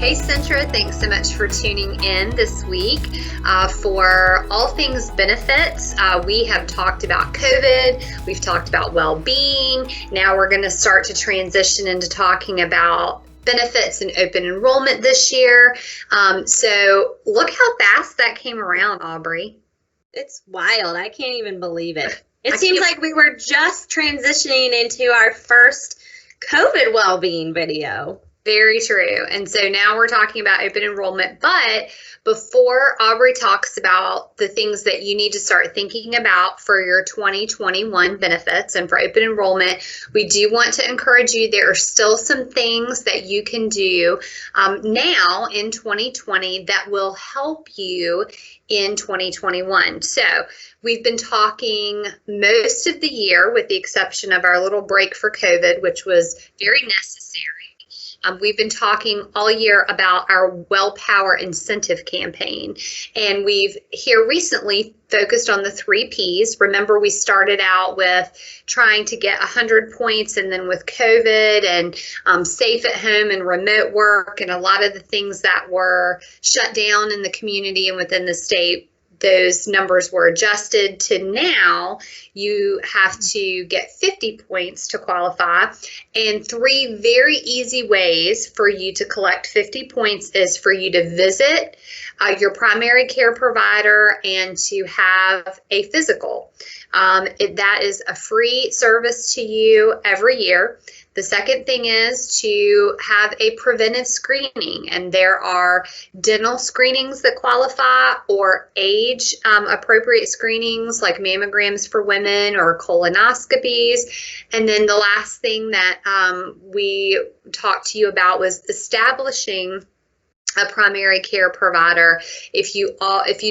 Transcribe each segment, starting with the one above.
Hey Centra, thanks so much for tuning in this week for all things benefits. We have talked about COVID, we've talked about well-being. Now we're going to start to transition into talking about benefits and open enrollment this year. So look how fast that came around, Aubrey. It's wild. I can't even believe it. It seems like we were just transitioning into our first COVID well-being video. Very true. And so now we're talking about open enrollment. But before Aubrey talks about the things that you need to start thinking about for your 2021 benefits and for open enrollment, we do want to encourage you. There are still some things that you can do now in 2020 that will help you in 2021. So we've been talking most of the year, with the exception of our little break for COVID, which was very necessary. We've been talking all year about our Wellpower Incentive Campaign, and we've here recently focused on the 3 Ps. Remember, we started out with trying to get 100 points, and then with COVID and safe at home and remote work and a lot of the things that were shut down in the community and within the state, those numbers were adjusted to now you have to get 50 points to qualify. And 3 very easy ways for you to collect 50 points is for you to visit your primary care provider and to have a physical. That is a free service to you every year. The second thing is to have a preventive screening, and there are dental screenings that qualify or age appropriate screenings like mammograms for women or colonoscopies. And then the last thing that we talked to you about was establishing a primary care provider if you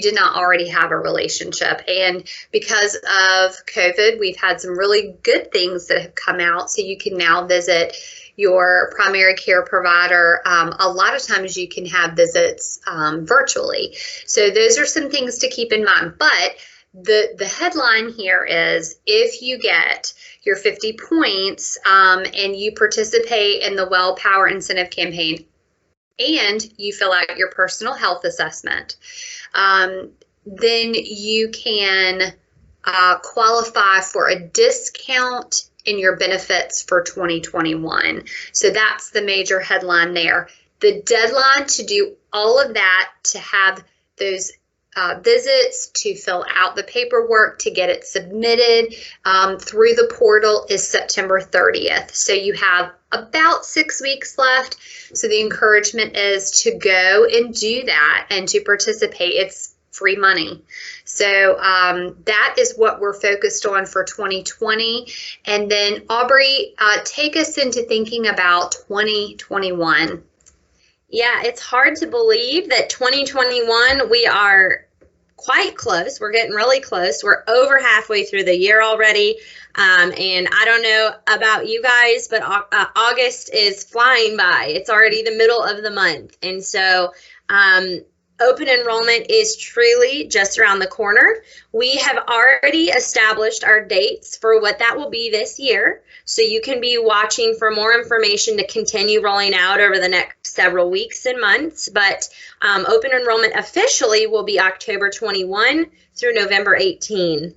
did not already have a relationship. And because of COVID, we've had some really good things that have come out. So you can now visit your primary care provider. A lot of times you can have visits virtually. So those are some things to keep in mind. But the headline here is, if you get your 50 points and you participate in the Wellpower Incentive Campaign, and you fill out your personal health assessment, then you can qualify for a discount in your benefits for 2021. So that's the major headline there. The deadline to do all of that, to have those visits, to fill out the paperwork, to get it submitted through the portal, is September 30th. So you have about 6 weeks left. So the encouragement is to go and do that and to participate. It's free money. So that is what we're focused on for 2020. And then Aubrey, take us into thinking about 2021. Yeah, it's hard to believe that 2021, we are quite close. We're getting really close. We're over halfway through the year already. And I don't know about you guys, but August is flying by. It's already the middle of the month. And so open enrollment is truly just around the corner. We have already established our dates for what that will be this year. So you can be watching for more information to continue rolling out over the next several weeks and months. But open enrollment officially will be October 21 through November 18.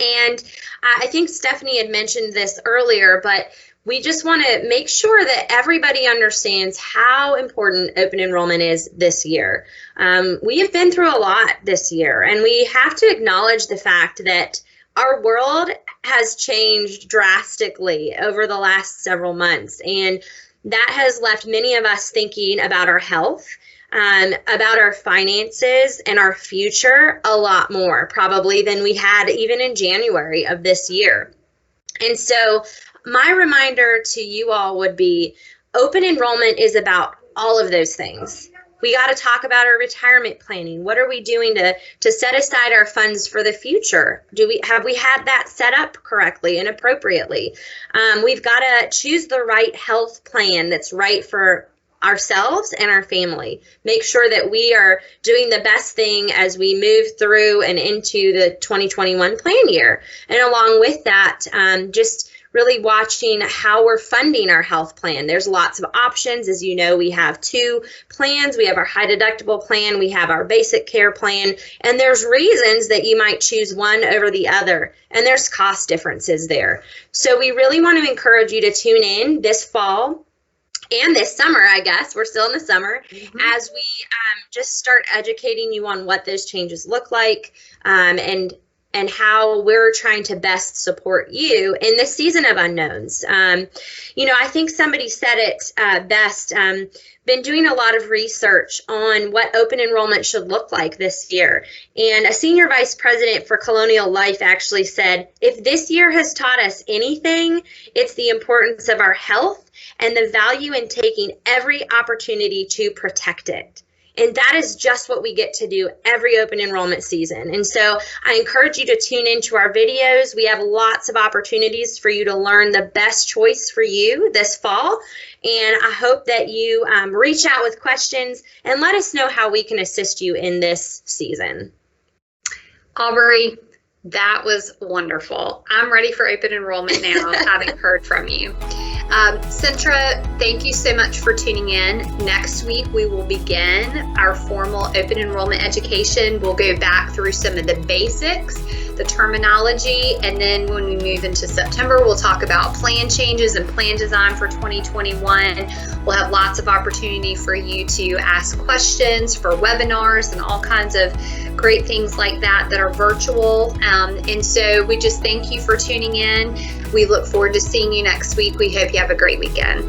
And I think Stephanie had mentioned this earlier, but we just want to make sure that everybody understands how important open enrollment is this year. We have been through a lot this year, and we have to acknowledge the fact that our world has changed drastically over the last several months, and that has left many of us thinking about our health, about our finances and our future a lot more probably than we had even in January of this year. And so my reminder to you all would be, open enrollment is about all of those things. We got to talk about our retirement planning. What are we doing to set aside our funds for the future? Have we had that set up correctly and appropriately? We've got to choose the right health plan that's right for ourselves and our family. Make sure that we are doing the best thing as we move through and into the 2021 plan year. And along with that, just really watching how we're funding our health plan. There's lots of options. As you know, we have 2 plans. We have our high deductible plan, we have our basic care plan, and there's reasons that you might choose one over the other, and there's cost differences there. So we really want to encourage you to tune in this fall and this summer, I guess, we're still in the summer, as we just start educating you on what those changes look like, and how we're trying to best support you in this season of unknowns. I think somebody said it best, been doing a lot of research on what open enrollment should look like this year. And a senior vice president for Colonial Life actually said, if this year has taught us anything, it's the importance of our health and the value in taking every opportunity to protect it. And that is just what we get to do every open enrollment season. And so I encourage you to tune into our videos. We have lots of opportunities for you to learn the best choice for you this fall. And I hope that you reach out with questions and let us know how we can assist you in this season. Aubrey, that was wonderful. I'm ready for open enrollment now, having heard from you. Centra, thank you so much for tuning in. Next week, we will begin our formal open enrollment education. We'll go back through some of the basics, the terminology, and then when we move into September, we'll talk about plan changes and plan design for 2021. We'll have lots of opportunity for you to ask questions for webinars and all kinds of great things like that are virtual. And so we just thank you for tuning in. We look forward to seeing you next week. We hope you have a great weekend.